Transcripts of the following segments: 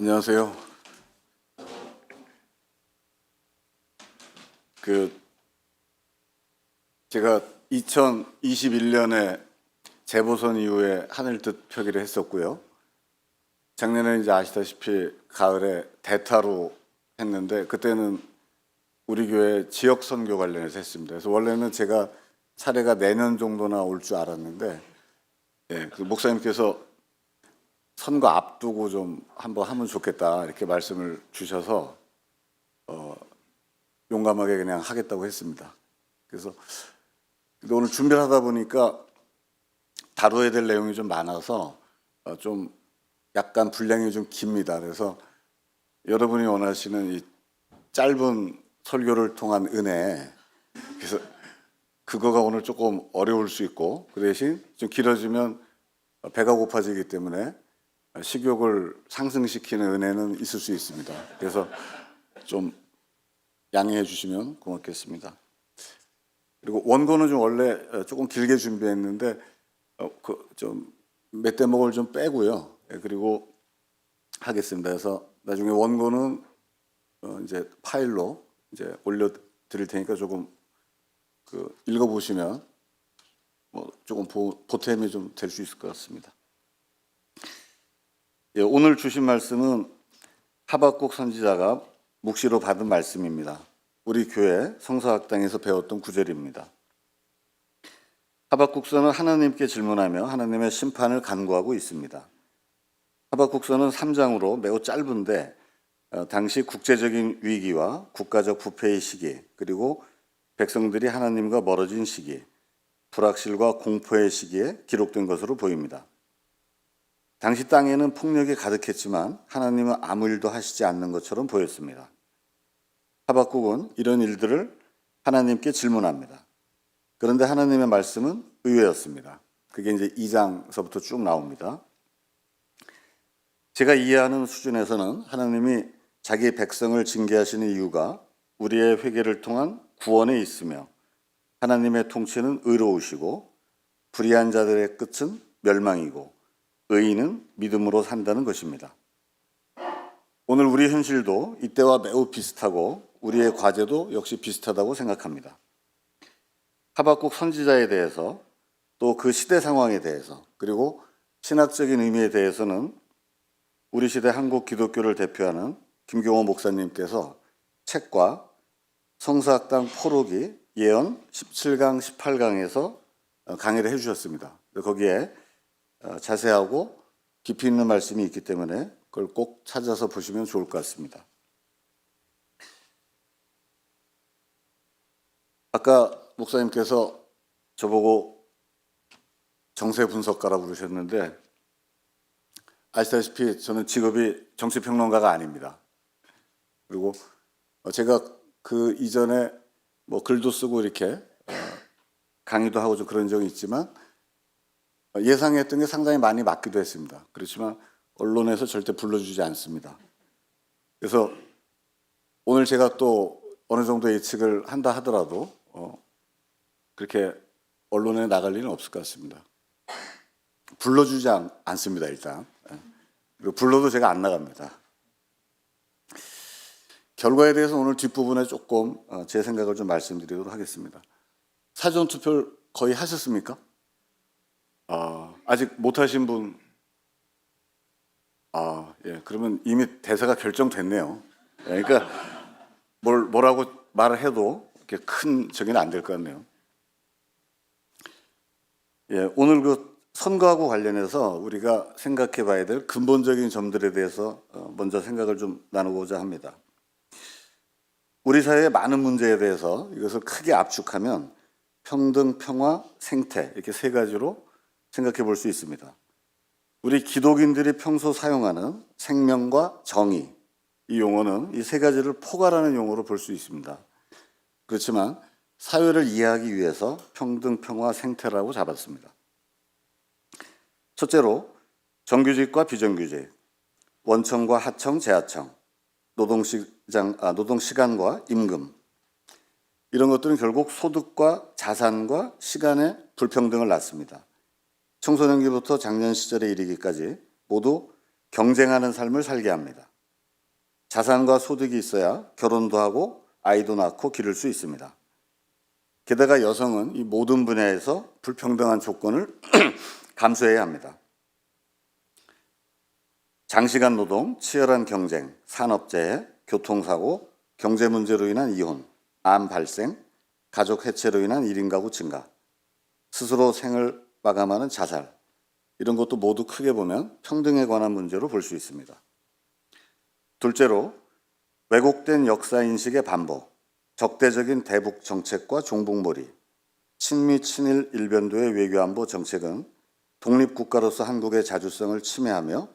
안녕하세요. 제가 2021년에 재보선 이후에 하늘뜻 표기를 했었고요. 작년에 이제 아시다시피 가을에 대타로 했는데 그때는 우리 교회 지역 선교 관련해서 했습니다. 그래서 원래는 제가 차례가 내년 정도나 올 줄 알았는데, 그 목사님께서 선거 앞두고 좀 한번 하면 좋겠다 이렇게 말씀을 주셔서 용감하게 그냥 하겠다고 했습니다. 그래서 오늘 준비를 하다 보니까 다뤄야 될 내용이 좀 많아서 좀 약간 분량이 좀 깁니다. 그래서 여러분이 원하시는 이 짧은 설교를 통한 은혜, 그래서 그거가 오늘 조금 어려울 수 있고 그 대신 좀 길어지면 배가 고파지기 때문에 식욕을 상승시키는 은혜는 있을 수 있습니다. 그래서 좀 양해해 주시면 고맙겠습니다. 그리고 원고는 좀 원래 조금 길게 준비했는데 좀 몇 대목을 좀 빼고요. 그리고 하겠습니다. 그래서 나중에 원고는 이제 파일로 이제 올려 드릴 테니까 조금 읽어 보시면 조금 보탬이 좀 될 수 있을 것 같습니다. 오늘 주신 말씀은 하박국 선지자가 묵시로 받은 말씀입니다. 우리 교회 성서학당에서 배웠던 구절입니다. 하박국서는 하나님께 질문하며 하나님의 심판을 간구하고 있습니다. 하박국서는 3장으로 매우 짧은데 당시 국제적인 위기와 국가적 부패의 시기, 그리고 백성들이 하나님과 멀어진 시기, 불확실과 공포의 시기에 기록된 것으로 보입니다. 당시 땅에는 폭력이 가득했지만 하나님은 아무 일도 하시지 않는 것처럼 보였습니다. 하박국은 이런 일들을 하나님께 질문합니다. 그런데 하나님의 말씀은 의외였습니다. 그게 이제 2장서부터 쭉 나옵니다. 제가 이해하는 수준에서는 하나님이 자기 백성을 징계하시는 이유가 우리의 회개를 통한 구원에 있으며 하나님의 통치는 의로우시고 불의한 자들의 끝은 멸망이고 의인은 믿음으로 산다는 것입니다. 오늘 우리 현실도 이때와 매우 비슷하고 우리의 과제도 역시 비슷하다고 생각합니다. 하박국 선지자에 대해서 또 그 시대 상황에 대해서 그리고 신학적인 의미에 대해서는 우리 시대 한국 기독교를 대표하는 김경호 목사님께서 책과 성서학당 포로기 예언 17강, 18강에서 강의를 해주셨습니다. 거기에 자세하고 깊이 있는 말씀이 있기 때문에 그걸 꼭 찾아서 보시면 좋을 것 같습니다. 아까 목사님께서 저보고 정세 분석가라고 그러셨는데 아시다시피 저는 직업이 정치평론가가 아닙니다. 그리고 제가 그 이전에 글도 쓰고 이렇게 강의도 하고 좀 그런 적이 있지만 예상했던 게 상당히 많이 맞기도 했습니다. 그렇지만 언론에서 절대 불러주지 않습니다. 그래서 오늘 제가 또 어느 정도 예측을 한다 하더라도 그렇게 언론에 나갈 일은 없을 것 같습니다. 불러주지 않습니다, 일단. 그리고 불러도 제가 안 나갑니다. 결과에 대해서 오늘 뒷부분에 조금 제 생각을 좀 말씀드리도록 하겠습니다. 사전투표를 거의 하셨습니까? 아직 못하신 분? 예, 그러면 이미 대사가 결정됐네요. 그러니까 뭐라고 말을 해도 이렇게 큰 적이는 안 될 것 같네요. 예, 오늘 선거하고 관련해서 우리가 생각해 봐야 될 근본적인 점들에 대해서 먼저 생각을 좀 나누고자 합니다. 우리 사회의 많은 문제에 대해서 이것을 크게 압축하면 평등, 평화, 생태 이렇게 세 가지로 생각해 볼 수 있습니다. 우리 기독인들이 평소 사용하는 생명과 정의, 이 용어는 이 세 가지를 포괄하는 용어로 볼 수 있습니다. 그렇지만 사회를 이해하기 위해서 평등, 평화, 생태라고 잡았습니다. 첫째로 정규직과 비정규직, 원청과 하청, 재하청, 노동시간과 임금, 이런 것들은 결국 소득과 자산과 시간의 불평등을 낳습니다. 청소년기부터 장년 시절에 이르기까지 모두 경쟁하는 삶을 살게 합니다. 자산과 소득이 있어야 결혼도 하고 아이도 낳고 기를 수 있습니다. 게다가 여성은 이 모든 분야에서 불평등한 조건을 감수해야 합니다. 장시간 노동, 치열한 경쟁, 산업재해, 교통사고, 경제 문제로 인한 이혼, 암 발생, 가족 해체로 인한 1인 가구 증가, 스스로 생을 마감하는 자살, 이런 것도 모두 크게 보면 평등에 관한 문제로 볼 수 있습니다. 둘째로 왜곡된 역사인식의 반복, 적대적인 대북 정책과 종북몰이, 친미 친일 일변도의 외교안보 정책은 독립국가로서 한국의 자주성을 침해하며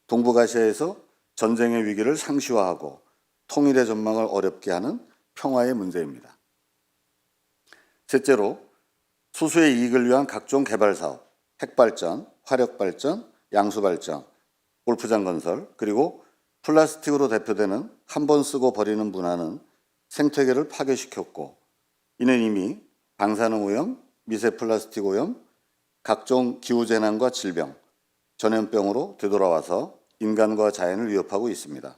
동북아시아에서 전쟁의 위기를 상시화하고 통일의 전망을 어렵게 하는 평화의 문제입니다. 셋째로 소수의 이익을 위한 각종 개발 사업, 핵발전, 화력발전, 양수발전, 골프장 건설, 그리고 플라스틱으로 대표되는 한 번 쓰고 버리는 문화는 생태계를 파괴시켰고, 이는 이미 방사능 오염, 미세 플라스틱 오염, 각종 기후재난과 질병, 전염병으로 되돌아와서 인간과 자연을 위협하고 있습니다.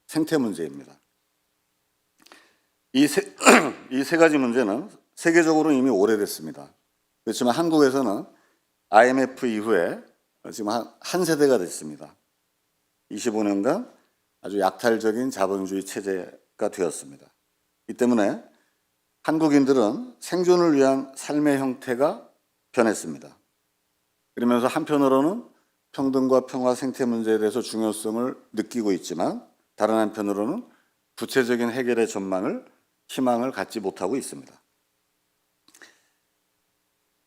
생태 문제입니다. 이 세 가지 문제는 세계적으로 이미 오래됐습니다. 그렇지만 한국에서는 IMF 이후에 지금 한 세대가 됐습니다. 25년간 아주 약탈적인 자본주의 체제가 되었습니다. 이 때문에 한국인들은 생존을 위한 삶의 형태가 변했습니다. 그러면서 한편으로는 평등과 평화 생태 문제에 대해서 중요성을 느끼고 있지만 다른 한편으로는 구체적인 해결의 전망을, 희망을 갖지 못하고 있습니다.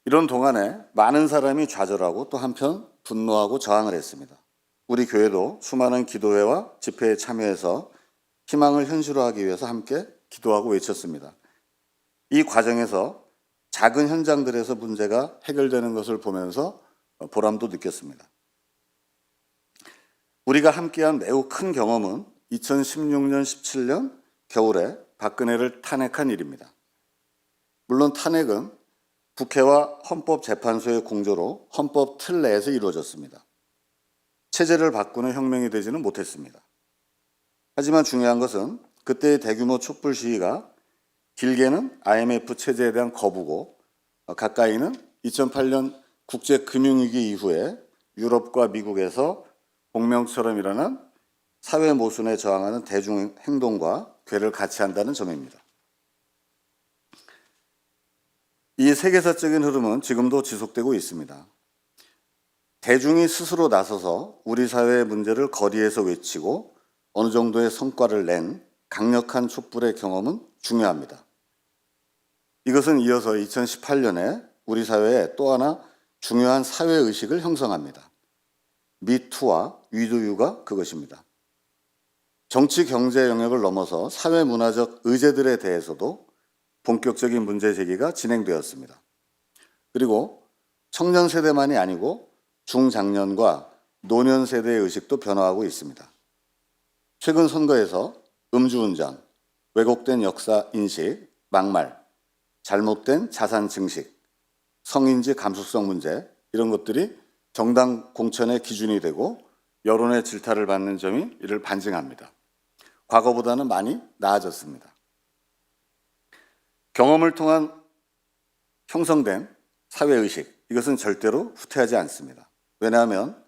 이런 동안에 많은 사람이 좌절하고 또 한편 분노하고 저항을 했습니다. 우리 교회도 수많은 기도회와 집회에 참여해서 희망을 현실화하기 위해서 함께 기도하고 외쳤습니다. 이 과정에서 작은 현장들에서 문제가 해결되는 것을 보면서 보람도 느꼈습니다. 우리가 함께한 매우 큰 경험은 2016년, 17년 겨울에 박근혜를 탄핵한 일입니다. 물론 탄핵은 국회와 헌법재판소의 공조로 헌법 틀 내에서 이루어졌습니다. 체제를 바꾸는 혁명이 되지는 못했습니다. 하지만 중요한 것은 그때의 대규모 촛불 시위가 길게는 IMF 체제에 대한 거부고 가까이는 2008년 국제금융위기 이후에 유럽과 미국에서 공명처럼 일어난 사회 모순에 저항하는 대중 행동과 궤를 같이 한다는 점입니다. 이 세계사적인 흐름은 지금도 지속되고 있습니다. 대중이 스스로 나서서 우리 사회의 문제를 거리에서 외치고 어느 정도의 성과를 낸 강력한 촛불의 경험은 중요합니다. 이것은 이어서 2018년에 우리 사회에 또 하나 중요한 사회의식을 형성합니다. 미투와 위도유가 그것입니다. 정치 경제 영역을 넘어서 사회문화적 의제들에 대해서도 본격적인 문제 제기가 진행되었습니다. 그리고 청년 세대만이 아니고 중장년과 노년 세대의 의식도 변화하고 있습니다. 최근 선거에서 음주운전, 왜곡된 역사 인식, 막말, 잘못된 자산 증식, 성인지 감수성 문제, 이런 것들이 정당 공천의 기준이 되고 여론의 질타를 받는 점이 이를 반증합니다. 과거보다는 많이 나아졌습니다. 경험을 통한 형성된 사회의식, 이것은 절대로 후퇴하지 않습니다. 왜냐하면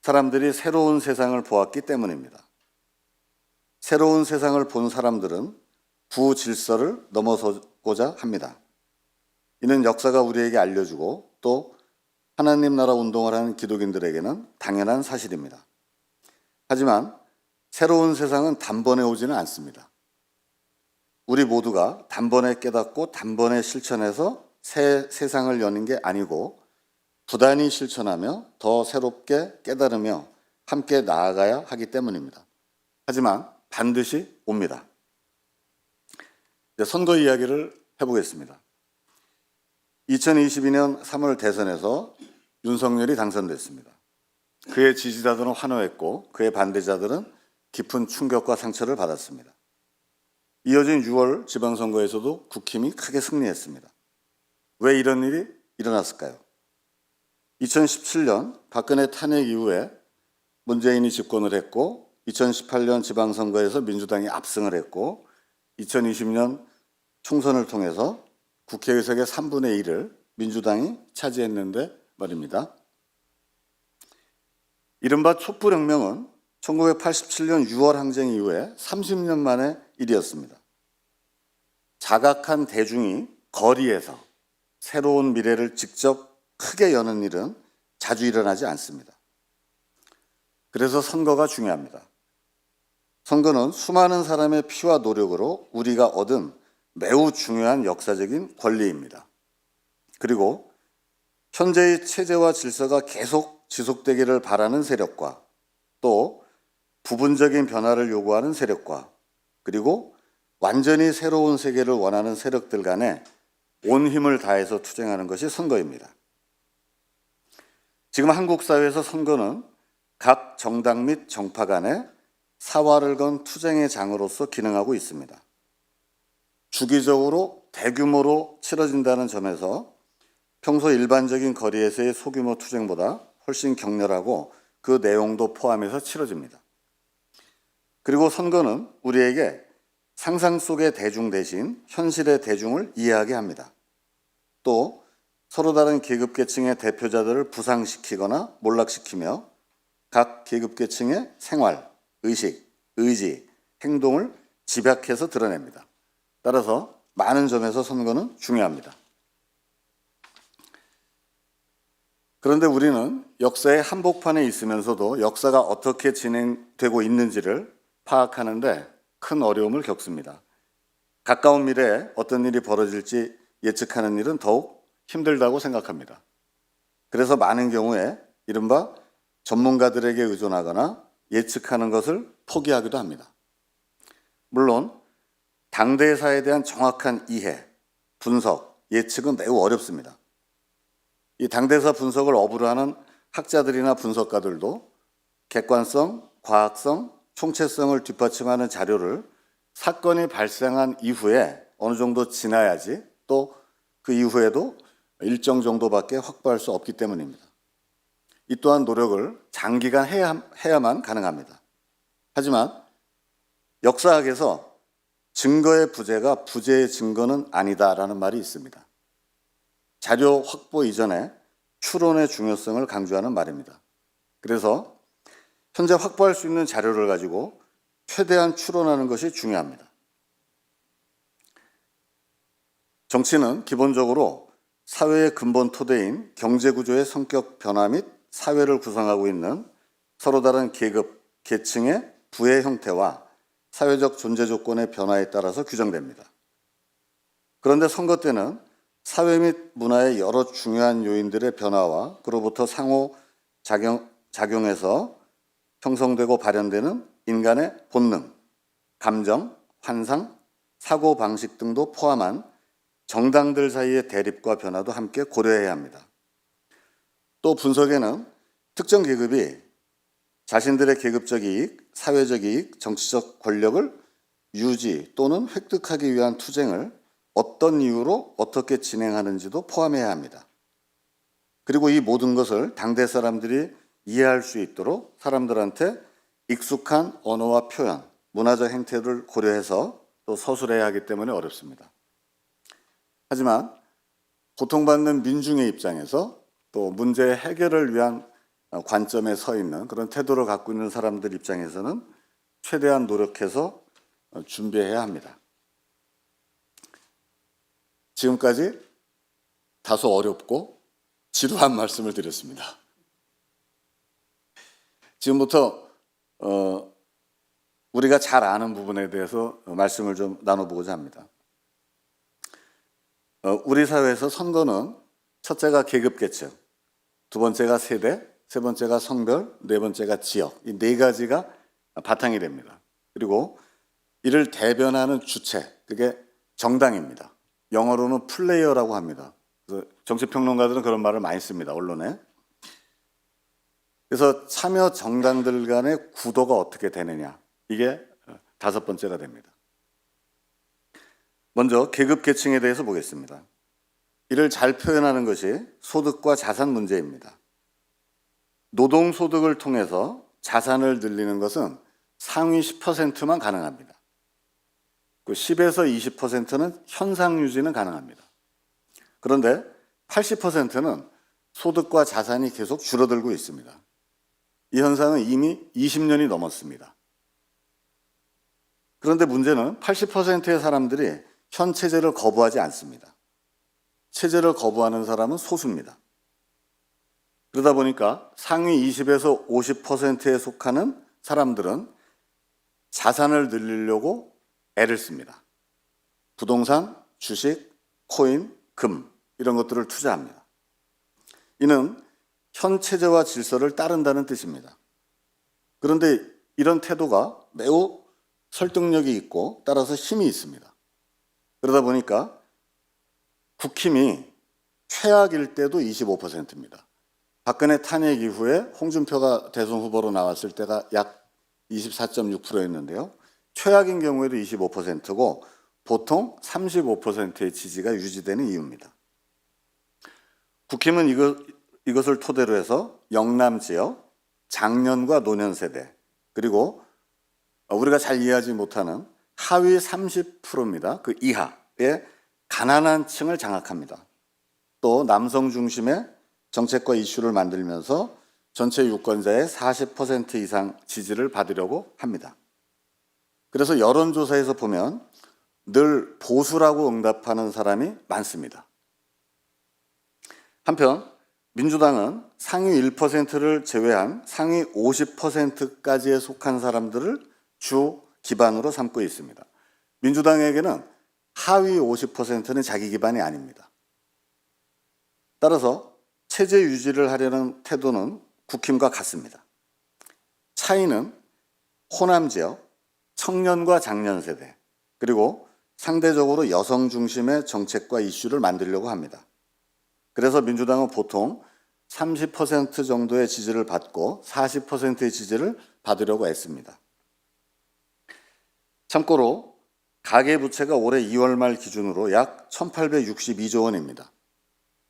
사람들이 새로운 세상을 보았기 때문입니다. 새로운 세상을 본 사람들은 부질서를 넘어서고자 합니다. 이는 역사가 우리에게 알려주고 또 하나님 나라 운동을 하는 기독인들에게는 당연한 사실입니다. 하지만 새로운 세상은 단번에 오지는 않습니다. 우리 모두가 단번에 깨닫고 단번에 실천해서 새 세상을 여는 게 아니고 부단히 실천하며 더 새롭게 깨달으며 함께 나아가야 하기 때문입니다. 하지만 반드시 옵니다. 선거 이야기를 해보겠습니다. 2022년 3월 대선에서 윤석열이 당선됐습니다. 그의 지지자들은 환호했고 그의 반대자들은 깊은 충격과 상처를 받았습니다. 이어진 6월 지방선거에서도 국힘이 크게 승리했습니다. 왜 이런 일이 일어났을까요? 2017년 박근혜 탄핵 이후에 문재인이 집권을 했고 2018년 지방선거에서 민주당이 압승을 했고 2020년 총선을 통해서 국회의석의 3분의 1을 민주당이 차지했는데 말입니다. 이른바 촛불혁명은 1987년 6월 항쟁 이후에 30년 만의 일이었습니다. 자각한 대중이 거리에서 새로운 미래를 직접 크게 여는 일은 자주 일어나지 않습니다. 그래서 선거가 중요합니다. 선거는 수많은 사람의 피와 노력으로 우리가 얻은 매우 중요한 역사적인 권리입니다. 그리고 현재의 체제와 질서가 계속 지속되기를 바라는 세력과 또 부분적인 변화를 요구하는 세력과 그리고 완전히 새로운 세계를 원하는 세력들 간에 온 힘을 다해서 투쟁하는 것이 선거입니다. 지금 한국 사회에서 선거는 각 정당 및 정파 간에 사활을 건 투쟁의 장으로서 기능하고 있습니다. 주기적으로 대규모로 치러진다는 점에서 평소 일반적인 거리에서의 소규모 투쟁보다 훨씬 격렬하고 그 내용도 포함해서 치러집니다. 그리고 선거는 우리에게 상상 속의 대중 대신 현실의 대중을 이해하게 합니다. 또 서로 다른 계급계층의 대표자들을 부상시키거나 몰락시키며 각 계급계층의 생활, 의식, 의지, 행동을 집약해서 드러냅니다. 따라서 많은 점에서 선거는 중요합니다. 그런데 우리는 역사의 한복판에 있으면서도 역사가 어떻게 진행되고 있는지를 파악하는데 큰 어려움을 겪습니다. 가까운 미래에 어떤 일이 벌어질지 예측하는 일은 더욱 힘들다고 생각합니다. 그래서 많은 경우에 이른바 전문가들에게 의존하거나 예측하는 것을 포기하기도 합니다. 물론 당대사에 대한 정확한 이해, 분석, 예측은 매우 어렵습니다. 이 당대사 분석을 업으로 하는 학자들이나 분석가들도 객관성, 과학성, 총체성을 뒷받침하는 자료를 사건이 발생한 이후에 어느 정도 지나야지 또 그 이후에도 일정 정도밖에 확보할 수 없기 때문입니다. 이 또한 노력을 장기간 해야만 가능합니다. 하지만 역사학에서 증거의 부재가 부재의 증거는 아니다라는 말이 있습니다. 자료 확보 이전에 추론의 중요성을 강조하는 말입니다. 그래서 현재 확보할 수 있는 자료를 가지고 최대한 추론하는 것이 중요합니다. 정치는 기본적으로 사회의 근본 토대인 경제구조의 성격 변화 및 사회를 구성하고 있는 서로 다른 계급, 계층의 부의 형태와 사회적 존재 조건의 변화에 따라서 규정됩니다. 그런데 선거 때는 사회 및 문화의 여러 중요한 요인들의 변화와 그로부터 상호 작용해서 형성되고 발현되는 인간의 본능, 감정, 환상, 사고 방식 등도 포함한 정당들 사이의 대립과 변화도 함께 고려해야 합니다. 또 분석에는 특정 계급이 자신들의 계급적 이익, 사회적 이익, 정치적 권력을 유지 또는 획득하기 위한 투쟁을 어떤 이유로 어떻게 진행하는지도 포함해야 합니다. 그리고 이 모든 것을 당대 사람들이 이해할 수 있도록 사람들한테 익숙한 언어와 표현, 문화적 행태를 고려해서 또 서술해야 하기 때문에 어렵습니다. 하지만 고통받는 민중의 입장에서 또 문제 해결을 위한 관점에 서 있는 그런 태도를 갖고 있는 사람들 입장에서는 최대한 노력해서 준비해야 합니다. 지금까지 다소 어렵고 지루한 말씀을 드렸습니다. 지금부터 우리가 잘 아는 부분에 대해서 말씀을 좀 나눠보고자 합니다. 우리 사회에서 선거는 첫째가 계급계층, 두 번째가 세대, 세 번째가 성별, 네 번째가 지역, 이 네 가지가 바탕이 됩니다. 그리고 이를 대변하는 주체, 그게 정당입니다. 영어로는 플레이어라고 합니다. 그래서 정치평론가들은 그런 말을 많이 씁니다, 언론에. 그래서 참여 정당들 간의 구도가 어떻게 되느냐, 이게 다섯 번째가 됩니다. 먼저 계급 계층에 대해서 보겠습니다. 이를 잘 표현하는 것이 소득과 자산 문제입니다. 노동소득을 통해서 자산을 늘리는 것은 상위 10%만 가능합니다. 그 10에서 20%는 현상 유지는 가능합니다. 그런데 80%는 소득과 자산이 계속 줄어들고 있습니다. 이 현상은 이미 20년이 넘었습니다. 그런데 문제는 80%의 사람들이 현 체제를 거부하지 않습니다. 체제를 거부하는 사람은 소수입니다. 그러다 보니까 상위 20에서 50%에 속하는 사람들은 자산을 늘리려고 애를 씁니다. 부동산, 주식, 코인, 금 이런 것들을 투자합니다. 이는 현 체제와 질서를 따른다는 뜻입니다. 그런데 이런 태도가 매우 설득력이 있고 따라서 힘이 있습니다. 그러다 보니까 국힘이 최악일 때도 25%입니다. 박근혜 탄핵 이후에 홍준표가 대선 후보로 나왔을 때가 약 24.6%였는데요. 최악인 경우에도 25%고 보통 35%의 지지가 유지되는 이유입니다. 국힘은 이것을 토대로 해서 영남 지역, 장년과 노년 세대, 그리고 우리가 잘 이해하지 못하는 하위 30%입니다. 그 이하의 가난한 층을 장악합니다. 또 남성 중심의 정책과 이슈를 만들면서 전체 유권자의 40% 이상 지지를 받으려고 합니다. 그래서 여론조사에서 보면 늘 보수라고 응답하는 사람이 많습니다. 한편 민주당은 상위 1%를 제외한 상위 50%까지에 속한 사람들을 주 기반으로 삼고 있습니다. 민주당에게는 하위 50%는 자기 기반이 아닙니다. 따라서 체제 유지를 하려는 태도는 국힘과 같습니다. 차이는 호남 지역, 청년과 장년 세대, 그리고 상대적으로 여성 중심의 정책과 이슈를 만들려고 합니다. 그래서 민주당은 보통 30% 정도의 지지를 받고 40%의 지지를 받으려고 애씁니다. 참고로 가계부채가 올해 2월 말 기준으로 약 1,862조 원입니다.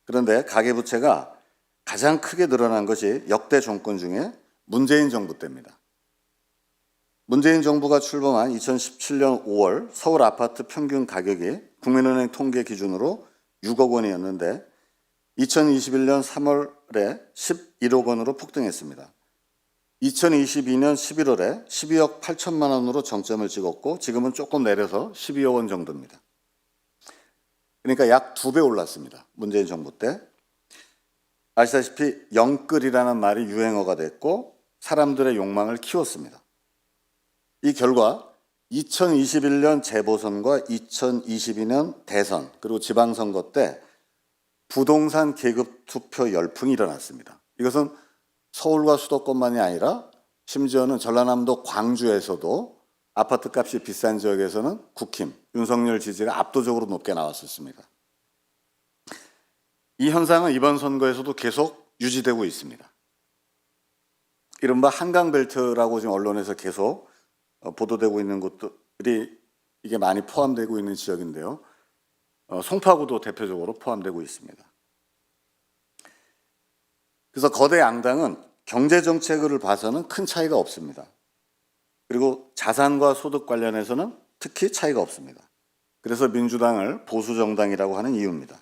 그런데 가계부채가 가장 크게 늘어난 것이 역대 정권 중에 문재인 정부 때입니다. 문재인 정부가 출범한 2017년 5월 서울 아파트 평균 가격이 국민은행 통계 기준으로 6억 원이었는데 2021년 3월에 11억 원으로 폭등했습니다. 2022년 11월에 12억 8천만 원으로 정점을 찍었고 지금은 조금 내려서 12억 원 정도입니다. 그러니까 약 2배 올랐습니다. 문재인 정부 때. 아시다시피 영끌이라는 말이 유행어가 됐고 사람들의 욕망을 키웠습니다. 이 결과 2021년 재보선과 2022년 대선 그리고 지방선거 때 부동산 계급 투표 열풍이 일어났습니다. 이것은 서울과 수도권만이 아니라 심지어는 전라남도 광주에서도 아파트 값이 비싼 지역에서는 국힘, 윤석열 지지가 압도적으로 높게 나왔었습니다. 이 현상은 이번 선거에서도 계속 유지되고 있습니다. 이른바 한강벨트라고 지금 언론에서 계속 보도되고 있는 곳들이 이게 많이 포함되고 있는 지역인데요. 송파구도 대표적으로 포함되고 있습니다. 그래서 거대 양당은 경제정책을 봐서는 큰 차이가 없습니다. 그리고 자산과 소득 관련해서는 특히 차이가 없습니다. 그래서 민주당을 보수정당이라고 하는 이유입니다.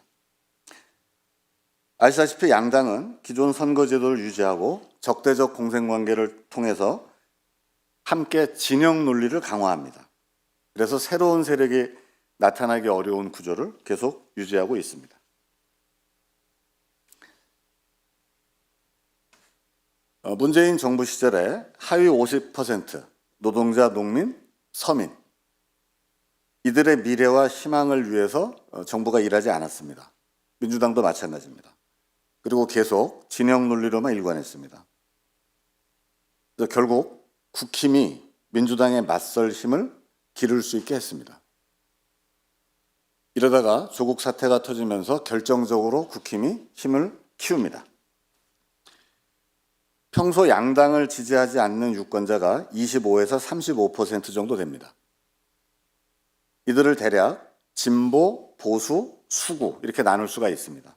아시다시피 양당은 기존 선거제도를 유지하고 적대적 공생관계를 통해서 함께 진영 논리를 강화합니다. 그래서 새로운 세력이 나타나기 어려운 구조를 계속 유지하고 있습니다. 문재인 정부 시절에 하위 50% 노동자, 농민, 서민 이들의 미래와 희망을 위해서 정부가 일하지 않았습니다. 민주당도 마찬가지입니다. 그리고 계속 진영 논리로만 일관했습니다. 그래서 결국 국힘이 민주당에 맞설 힘을 기를 수 있게 했습니다. 이러다가 조국 사태가 터지면서 결정적으로 국힘이 힘을 키웁니다. 평소 양당을 지지하지 않는 유권자가 25에서 35% 정도 됩니다. 이들을 대략 진보, 보수, 수구 이렇게 나눌 수가 있습니다.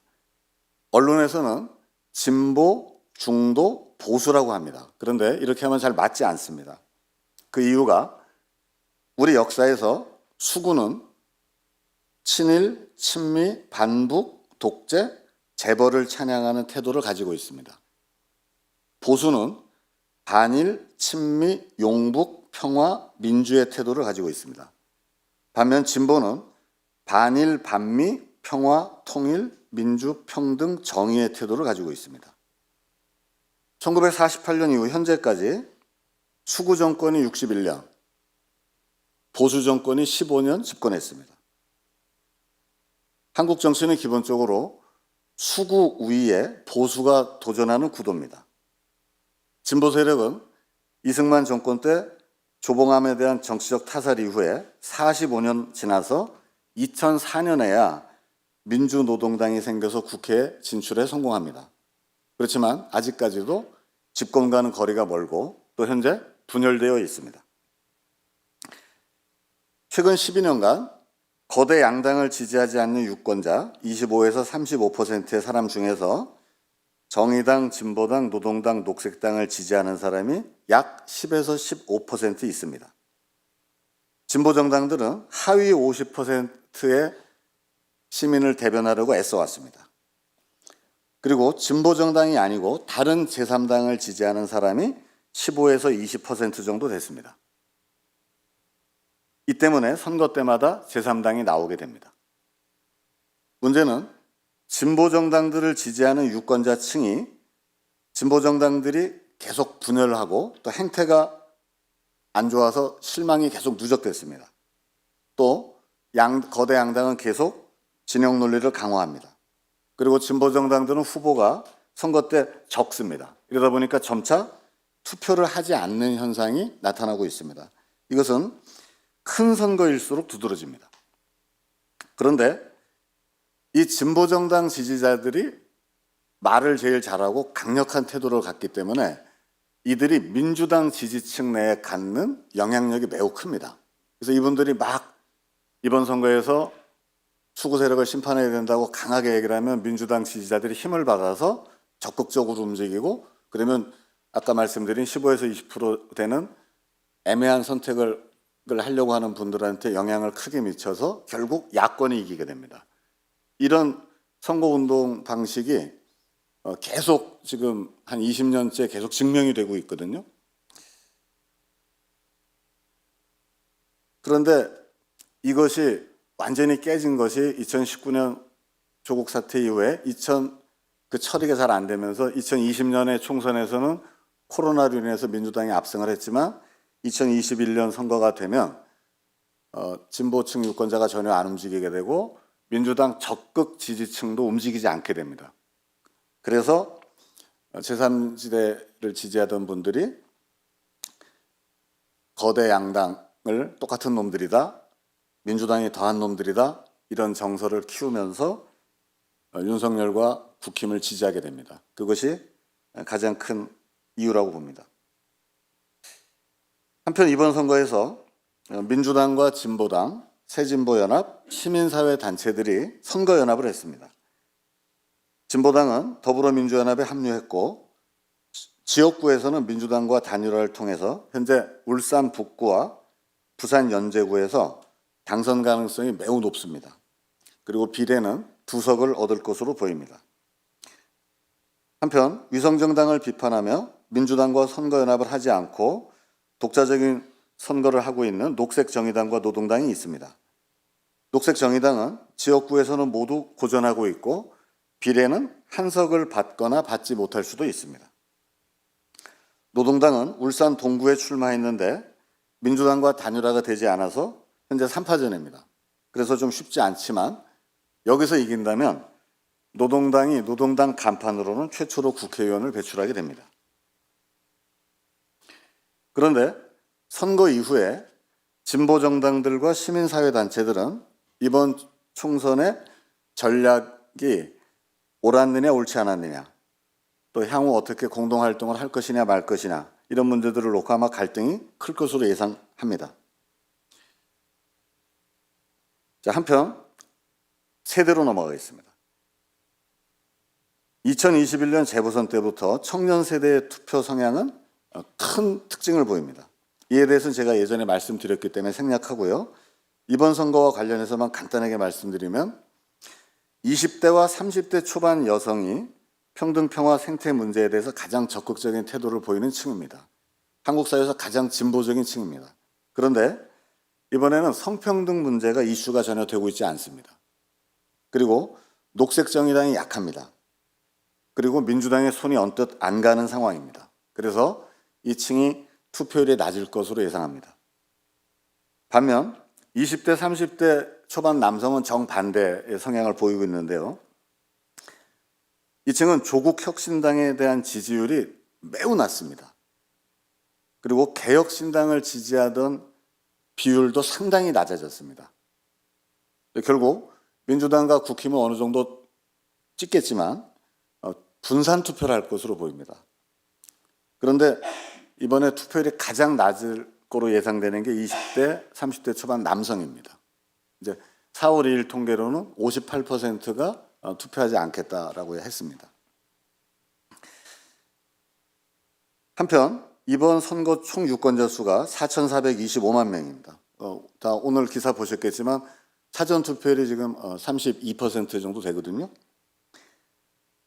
언론에서는 진보, 중도, 보수라고 합니다. 그런데 이렇게 하면 잘 맞지 않습니다. 그 이유가 우리 역사에서 수구는 친일, 친미, 반북, 독재, 재벌을 찬양하는 태도를 가지고 있습니다. 보수는 반일, 친미, 용북, 평화, 민주의 태도를 가지고 있습니다. 반면 진보는 반일, 반미, 평화, 통일, 민주, 평등, 정의의 태도를 가지고 있습니다. 1948년 이후 현재까지 수구 정권이 61년, 보수 정권이 15년 집권했습니다. 한국 정치는 기본적으로 수구 우위에 보수가 도전하는 구도입니다. 진보 세력은 이승만 정권 때 조봉암에 대한 정치적 타살 이후에 45년 지나서 2004년에야 민주노동당이 생겨서 국회에 진출에 성공합니다. 그렇지만 아직까지도 집권과는 거리가 멀고 또 현재 분열되어 있습니다. 최근 12년간 거대 양당을 지지하지 않는 유권자 25에서 35%의 사람 중에서 정의당, 진보당, 노동당, 녹색당을 지지하는 사람이 약 10에서 15% 있습니다. 진보 정당들은 하위 50%의 시민을 대변하려고 애써왔습니다. 그리고 진보 정당이 아니고 다른 제3당을 지지하는 사람이 15에서 20% 정도 됐습니다. 이 때문에 선거 때마다 제3당이 나오게 됩니다. 문제는 진보 정당들을 지지하는 유권자층이 진보 정당들이 계속 분열하고 또 행태가 안 좋아서 실망이 계속 누적됐습니다. 또 거대 양당은 계속 진영 논리를 강화합니다. 그리고 진보 정당들은 후보가 선거 때 적습니다. 이러다 보니까 점차 투표를 하지 않는 현상이 나타나고 있습니다. 이것은 큰 선거일수록 두드러집니다. 그런데 이 진보 정당 지지자들이 말을 제일 잘하고 강력한 태도를 갖기 때문에 이들이 민주당 지지층 내에 갖는 영향력이 매우 큽니다. 그래서 이분들이 막 이번 선거에서 수구 세력을 심판해야 된다고 강하게 얘기를 하면 민주당 지지자들이 힘을 받아서 적극적으로 움직이고, 그러면 아까 말씀드린 15에서 20% 되는 애매한 선택을 하려고 하는 분들한테 영향을 크게 미쳐서 결국 야권이 이기게 됩니다. 이런 선거운동 방식이 계속 지금 한 20년째 계속 증명이 되고 있거든요. 그런데 이것이 완전히 깨진 것이 2019년 조국 사태 이후에 그 처리가 잘 안 되면서 2020년의 총선에서는 코로나로 인해서 민주당이 압승을 했지만 2021년 선거가 되면 진보층 유권자가 전혀 안 움직이게 되고 민주당 적극 지지층도 움직이지 않게 됩니다. 그래서 제3지대를 지지하던 분들이 거대 양당을 똑같은 놈들이다, 민주당이 더한 놈들이다, 이런 정서를 키우면서 윤석열과 국힘을 지지하게 됩니다. 그것이 가장 큰 이유라고 봅니다. 한편 이번 선거에서 민주당과 진보당, 새진보연합, 시민사회 단체들이 선거연합을 했습니다. 진보당은 더불어민주연합에 합류했고 지역구에서는 민주당과 단일화를 통해서 현재 울산 북구와 부산 연제구에서 당선 가능성이 매우 높습니다. 그리고 비례는 2석을 얻을 것으로 보입니다. 한편 위성정당을 비판하며 민주당과 선거연합을 하지 않고 독자적인 선거를 하고 있는 녹색정의당과 노동당이 있습니다. 녹색정의당은 지역구에서는 모두 고전하고 있고 비례는 한 석을 받거나 받지 못할 수도 있습니다. 노동당은 울산 동구에 출마했는데 민주당과 단일화가 되지 않아서 현재 3파전입니다. 그래서 좀 쉽지 않지만 여기서 이긴다면 노동당이 노동당 간판으로는 최초로 국회의원을 배출하게 됩니다. 그런데 선거 이후에 진보 정당들과 시민사회단체들은 이번 총선의 전략이 옳았느냐 옳지 않았느냐, 또 향후 어떻게 공동활동을 할 것이냐 말 것이냐, 이런 문제들을 놓고 아마 갈등이 클 것으로 예상합니다. 자, 한편 세대로 넘어가겠습니다. 2021년 재보선 때부터 청년 세대의 투표 성향은 큰 특징을 보입니다. 이에 대해서는 제가 예전에 말씀드렸기 때문에 생략하고요. 이번 선거와 관련해서만 간단하게 말씀드리면 20대와 30대 초반 여성이 평등, 평화, 생태 문제에 대해서 가장 적극적인 태도를 보이는 층입니다. 한국 사회에서 가장 진보적인 층입니다. 그런데 이번에는 성평등 문제가 이슈가 전혀 되고 있지 않습니다. 그리고 녹색정의당이 약합니다. 그리고 민주당의 손이 언뜻 안 가는 상황입니다. 그래서 이 층이 투표율이 낮을 것으로 예상합니다. 반면 20대, 30대 초반 남성은 정반대의 성향을 보이고 있는데요. 이 층은 조국 혁신당에 대한 지지율이 매우 낮습니다. 그리고 개혁신당을 지지하던 비율도 상당히 낮아졌습니다. 결국 민주당과 국힘은 어느 정도 찍겠지만 분산 투표를 할 것으로 보입니다. 그런데 이번에 투표율이 가장 낮을 거로 예상되는 게 20대, 30대 초반 남성입니다. 이제 4월 2일 통계로는 58%가 투표하지 않겠다라고 했습니다. 한편 이번 선거 총 유권자 수가 4,425만 명입니다. 다 오늘 기사 보셨겠지만 사전 투표율이 지금 32% 정도 되거든요.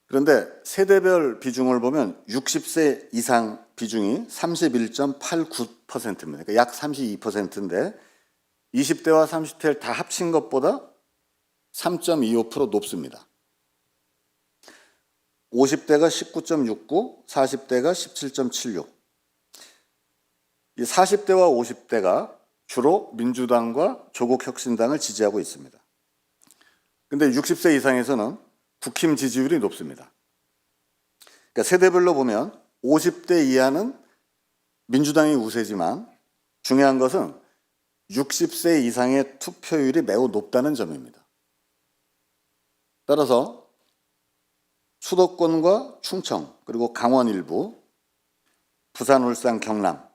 그런데 세대별 비중을 보면 60세 이상 비중이 31.89%입니다. 그러니까 약 32%인데 20대와 30대를 다 합친 것보다 3.25% 높습니다. 50대가 19.69, 40대가 17.76. 이 40대와 50대가 주로 민주당과 조국혁신당을 지지하고 있습니다. 그런데 60세 이상에서는 국힘 지지율이 높습니다. 그러니까 세대별로 보면 50대 이하는 민주당이 우세지만 중요한 것은 60세 이상의 투표율이 매우 높다는 점입니다. 따라서 수도권과 충청 그리고 강원 일부, 부산, 울산, 경남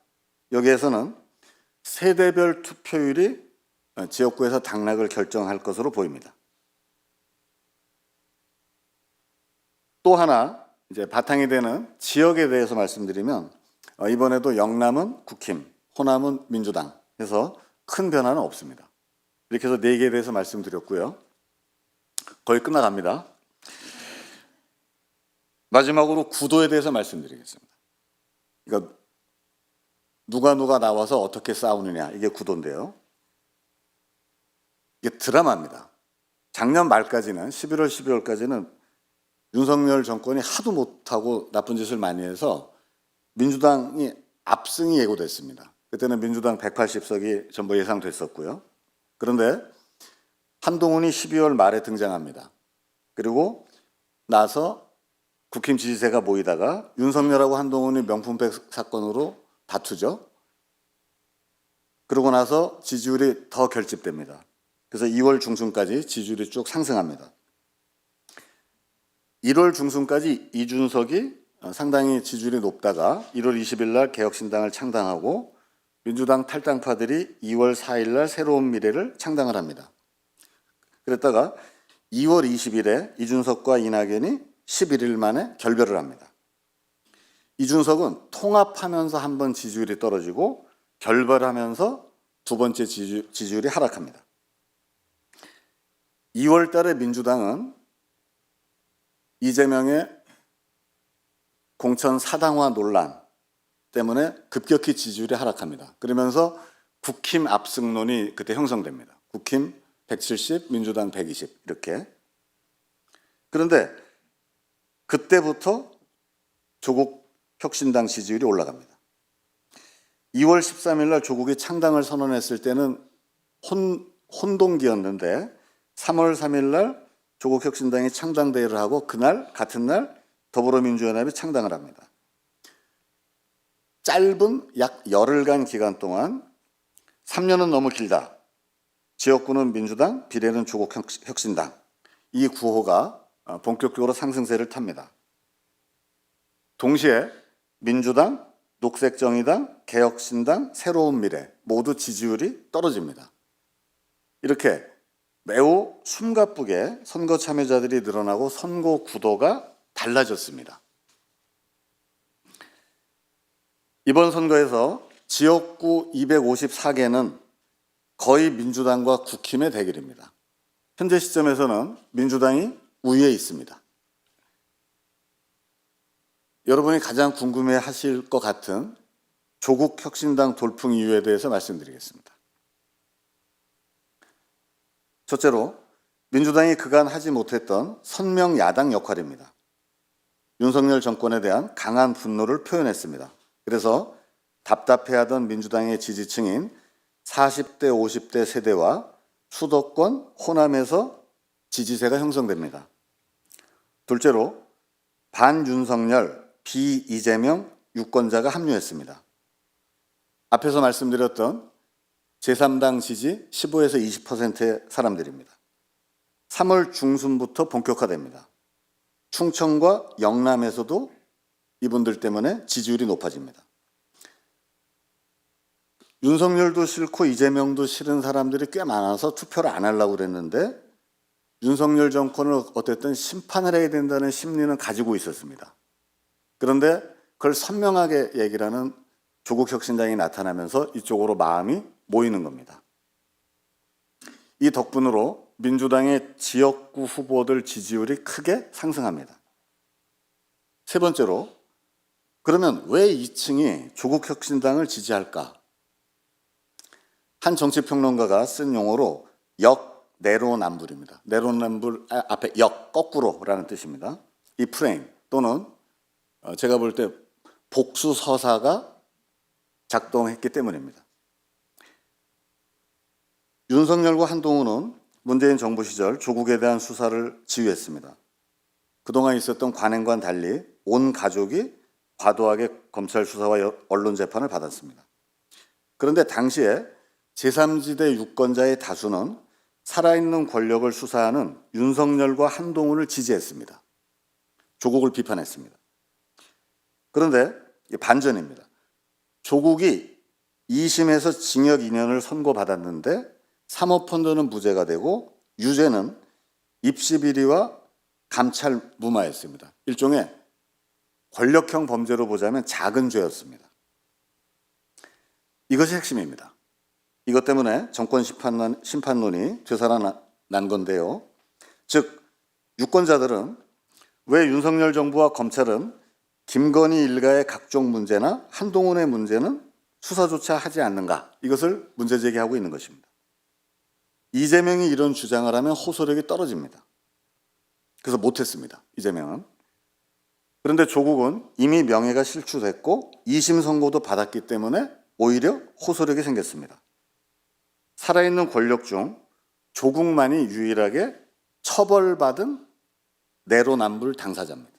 여기에서는 세대별 투표율이 지역구에서 당락을 결정할 것으로 보입니다. 또 하나 이제 바탕이 되는 지역에 대해서 말씀드리면 이번에도 영남은 국힘, 호남은 민주당 해서 큰 변화는 없습니다. 이렇게 해서 4개에 대해서 말씀드렸고요. 거의 끝나갑니다. 마지막으로 구도에 대해서 말씀드리겠습니다. 그러니까 누가 나와서 어떻게 싸우느냐 이게 구도인데요. 이게 드라마입니다. 작년 말까지는 11월, 12월까지는 윤석열 정권이 하도 못하고 나쁜 짓을 많이 해서 민주당이 압승이 예고됐습니다. 그때는 민주당 180석이 전부 예상됐었고요. 그런데 한동훈이 12월 말에 등장합니다. 그리고 나서 국힘 지지세가 모이다가 윤석열하고 한동훈이 명품백 사건으로 다투죠. 그러고 나서 지지율이 더 결집됩니다. 그래서 2월 중순까지 지지율이 쭉 상승합니다. 1월 중순까지 이준석이 상당히 지지율이 높다가 1월 20일 날 개혁신당을 창당하고 민주당 탈당파들이 2월 4일 날 새로운 미래를 창당을 합니다. 그랬다가 2월 20일에 이준석과 이낙연이 11일 만에 결별을 합니다. 이준석은 통합하면서 한 번 지지율이 떨어지고 결별하면서 두 번째 지지율이 하락합니다. 2월 달에 민주당은 이재명의 공천 사당화 논란 때문에 급격히 지지율이 하락합니다. 그러면서 국힘 압승론이 그때 형성됩니다. 국힘 170, 민주당 120 이렇게. 그런데 그때부터 조국 혁신당 지지율이 올라갑니다. 2월 13일 날 조국이 창당을 선언했을 때는 혼동기였는데 3월 3일 날 조국 혁신당이 창당대회를 하고 그날 같은 날 더불어민주연합이 창당을 합니다. 짧은 약 열흘간 기간 동안 3년은 너무 길다. 지역구는 민주당, 비례는 조국 혁신당. 이 구호가 본격적으로 상승세를 탑니다. 동시에 민주당, 녹색정의당, 개혁신당, 새로운 미래 모두 지지율이 떨어집니다. 이렇게 매우 숨가쁘게 선거 참여자들이 늘어나고 선거 구도가 달라졌습니다. 이번 선거에서 지역구 254개는 거의 민주당과 국힘의 대결입니다. 현재 시점에서는 민주당이 우위에 있습니다. 여러분이 가장 궁금해하실 것 같은 조국 혁신당 돌풍 이유에 대해서 말씀드리겠습니다. 첫째로 민주당이 그간 하지 못했던 선명 야당 역할입니다. 윤석열 정권에 대한 강한 분노를 표현했습니다. 그래서 답답해하던 민주당의 지지층인 40대, 50대 세대와 수도권, 호남에서 지지세가 형성됩니다. 둘째로 반윤석열, 비이재명 유권자가 합류했습니다. 앞에서 말씀드렸던 제3당 지지 15에서 20%의 사람들입니다. 3월 중순부터 본격화됩니다. 충청과 영남에서도 이분들 때문에 지지율이 높아집니다. 윤석열도 싫고 이재명도 싫은 사람들이 꽤 많아서 투표를 안 하려고 그랬는데 윤석열 정권을 어쨌든 심판을 해야 된다는 심리는 가지고 있었습니다. 그런데 그걸 선명하게 얘기를 하는 조국 혁신당이 나타나면서 이쪽으로 마음이 모이는 겁니다. 이 덕분으로 민주당의 지역구 후보들 지지율이 크게 상승합니다. 세 번째로, 그러면 왜 2층이 조국 혁신당을 지지할까? 한 정치평론가가 쓴 용어로 역내로남불입니다. 내로남불 앞에 역, 거꾸로라는 뜻입니다. 이 프레임 또는 제가 볼 때 복수서사가 작동했기 때문입니다. 윤석열과 한동훈은 문재인 정부 시절 조국에 대한 수사를 지휘했습니다. 그동안 있었던 관행과는 달리 온 가족이 과도하게 검찰 수사와 언론 재판을 받았습니다. 그런데 당시에 제3지대 유권자의 다수는 살아있는 권력을 수사하는 윤석열과 한동훈을 지지했습니다. 조국을 비판했습니다. 그런데 반전입니다. 조국이 2심에서 징역 2년을 선고받았는데 사모펀드는 무죄가 되고 유죄는 입시 비리와 감찰 무마였습니다. 일종의 권력형 범죄로 보자면 작은 죄였습니다. 이것이 핵심입니다. 이것 때문에 정권 심판론이 되살아난 건데요. 즉 유권자들은 왜 윤석열 정부와 검찰은 김건희 일가의 각종 문제나 한동훈의 문제는 수사조차 하지 않는가, 이것을 문제제기하고 있는 것입니다. 이재명이 이런 주장을 하면 호소력이 떨어집니다. 그래서 못했습니다. 이재명은. 그런데 조국은 이미 명예가 실추됐고 2심 선고도 받았기 때문에 오히려 호소력이 생겼습니다. 살아있는 권력 중 조국만이 유일하게 처벌받은 내로남불 당사자입니다.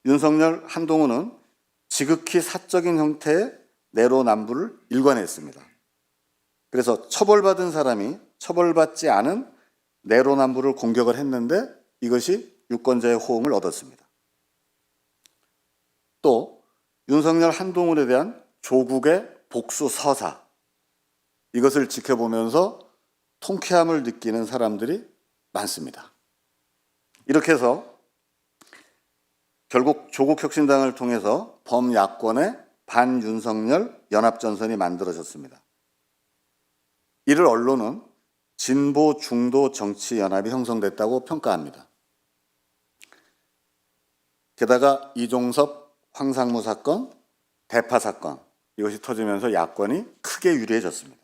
윤석열, 한동훈은 지극히 사적인 형태의 내로남불을 일관했습니다. 그래서 처벌받은 사람이 처벌받지 않은 내로남불을 공격을 했는데 이것이 유권자의 호응을 얻었습니다. 또 윤석열, 한동훈에 대한 조국의 복수 서사, 이것을 지켜보면서 통쾌함을 느끼는 사람들이 많습니다. 이렇게 해서 결국 조국 혁신당을 통해서 범야권의 반윤석열 연합전선이 만들어졌습니다. 이를 언론은 진보 중도 정치연합이 형성됐다고 평가합니다. 게다가 이종섭, 황상무 사건, 대파 사건, 이것이 터지면서 야권이 크게 유리해졌습니다.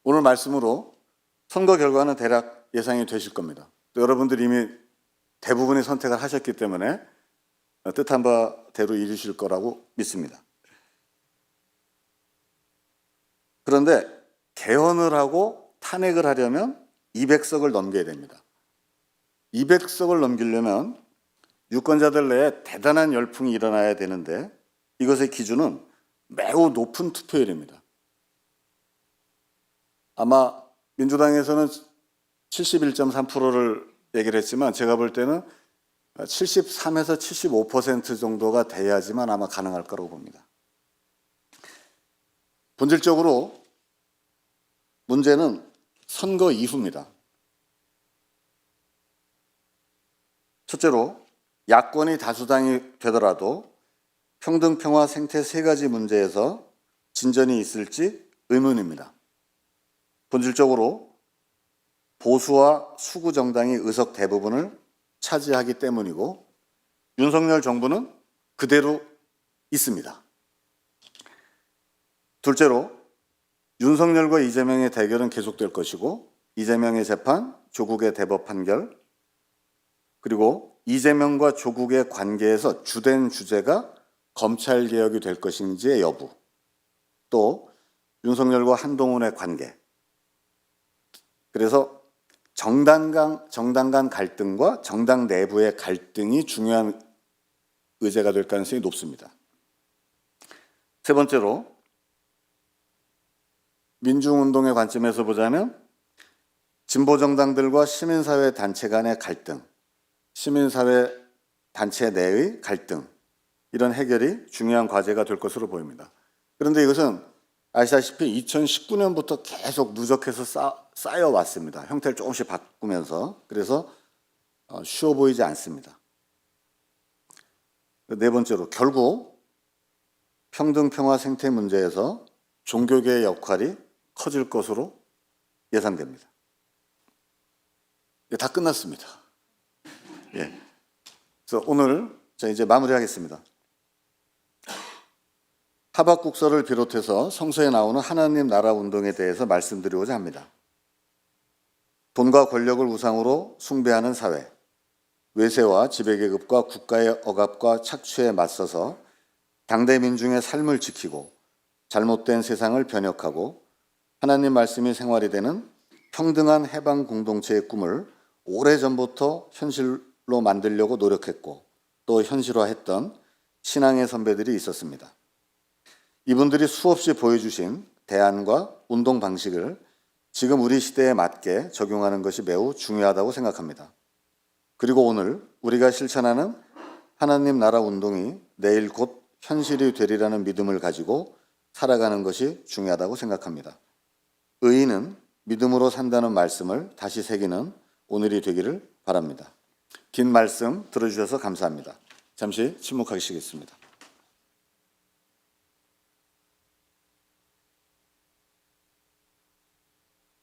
오늘 말씀으로 선거 결과는 대략 예상이 되실 겁니다. 또 여러분들이 이미 대부분의 선택을 하셨기 때문에 뜻한 바대로 이루실 거라고 믿습니다. 그런데 개헌을 하고 탄핵을 하려면 200석을 넘겨야 됩니다. 200석을 넘기려면 유권자들 내에 대단한 열풍이 일어나야 되는데 이것의 기준은 매우 높은 투표율입니다. 아마 민주당에서는 71.3%를 얘기를 했지만 제가 볼 때는 73에서 75% 정도가 돼야지만 아마 가능할 거라고 봅니다. 본질적으로 문제는 선거 이후입니다. 첫째로 야권이 다수당이 되더라도 평등, 평화, 생태 세 가지 문제에서 진전이 있을지 의문입니다. 본질적으로 보수와 수구 정당이 의석 대부분을 차지하기 때문이고 윤석열 정부는 그대로 있습니다. 둘째로 윤석열과 이재명의 대결은 계속될 것이고 이재명의 재판, 조국의 대법 판결, 그리고 이재명과 조국의 관계에서 주된 주제가 검찰개혁이 될 것인지의 여부, 또 윤석열과 한동훈의 관계, 그래서 정당 간 갈등과 정당 내부의 갈등이 중요한 의제가 될 가능성이 높습니다. 세 번째로 민중운동의 관점에서 보자면 진보정당들과 시민사회 단체 간의 갈등, 시민사회 단체 내의 갈등, 이런 해결이 중요한 과제가 될 것으로 보입니다. 그런데 이것은 아시다시피 2019년부터 계속 누적해서 쌓여왔습니다. 형태를 조금씩 바꾸면서. 그래서 쉬워 보이지 않습니다. 네 번째로 결국 평등, 평화, 생태 문제에서 종교계의 역할이 커질 것으로 예상됩니다. 다 끝났습니다. 예. 그래서 오늘 이제 마무리하겠습니다. 하박국서를 비롯해서 성서에 나오는 하나님 나라 운동에 대해서 말씀드리고자 합니다. 돈과 권력을 우상으로 숭배하는 사회, 외세와 지배계급과 국가의 억압과 착취에 맞서서 당대 민중의 삶을 지키고 잘못된 세상을 변혁하고 하나님 말씀이 생활이 되는 평등한 해방 공동체의 꿈을 오래전부터 현실로 만들려고 노력했고 또 현실화했던 신앙의 선배들이 있었습니다. 이분들이 수없이 보여주신 대안과 운동 방식을 지금 우리 시대에 맞게 적용하는 것이 매우 중요하다고 생각합니다. 그리고 오늘 우리가 실천하는 하나님 나라 운동이 내일 곧 현실이 되리라는 믿음을 가지고 살아가는 것이 중요하다고 생각합니다. 의인은 믿음으로 산다는 말씀을 다시 새기는 오늘이 되기를 바랍니다. 긴 말씀 들어주셔서 감사합니다. 잠시 침묵하시겠습니다.